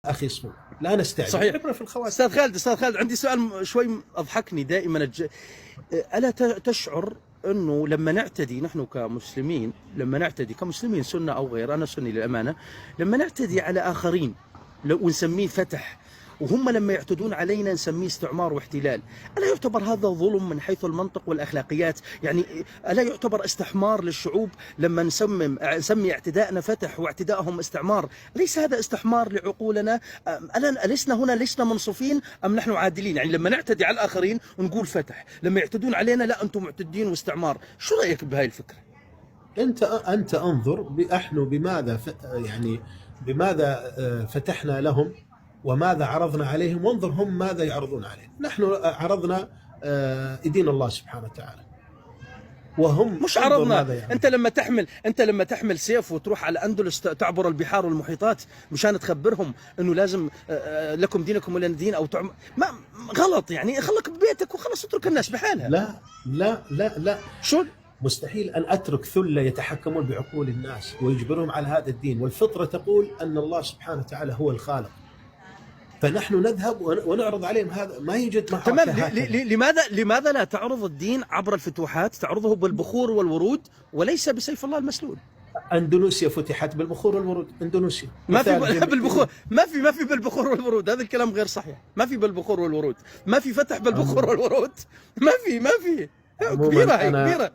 أخي اصبر، لا نستعجل. صحيح. العبرة في الخواتم. أستاذ خالد عندي سؤال شوي أضحكني دائما. ألا تشعر أنه لما نعتدي نحن كمسلمين، لما نعتدي كمسلمين سنة أو غير، أنا سني للأمانة، لما نعتدي على آخرين ونسميه فتح، وهم لما يعتدون علينا نسميه استعمار واحتلال، ألا يعتبر هذا ظلم من حيث المنطق والأخلاقيات؟ يعني ألا يعتبر استحمار للشعوب لما نسمي اعتداءنا فتح واعتداءهم استعمار؟ أليس هذا استحمار لعقولنا؟ ألسنا هنا لسنا منصفين أم نحن عادلين؟ يعني لما نعتدي على الآخرين ونقول فتح، لما يعتدون علينا لا أنتم معتدين واستعمار. شو رأيك بهاي الفكرة؟ أنت انظر نحن بماذا بماذا فتحنا لهم وماذا عرضنا عليهم، وانظر هم ماذا يعرضون علينا. نحن عرضنا دين الله سبحانه وتعالى، وهم مش عرضنا. يعني. انت لما تحمل سيف وتروح على الاندلس تعبر البحار والمحيطات مشان تخبرهم انه لازم لكم دينكم ولنا دين، او ما غلط يعني، خلك ببيتك وخلص اترك الناس بحالها. لا لا لا لا، شو مستحيل أن أترك ثلة يتحكمون بعقول الناس ويجبرهم على هذا الدين، والفطرة تقول أن الله سبحانه وتعالى هو الخالق، فنحن نذهب ونعرض عليهم هذا. ما يوجد محاكاة. تمام. لماذا لا تعرض الدين عبر الفتوحات، تعرضه بالبخور والورود وليس بسيف الله المسلول؟ اندونيسيا فتحت بالبخور والورود. اندونيسيا ما في بالبخور، ما في بالبخور والورود. هذا الكلام غير صحيح. ما في بالبخور والورود، ما في فتح بالبخور والورود. ما في كبيرة هي كبيرة.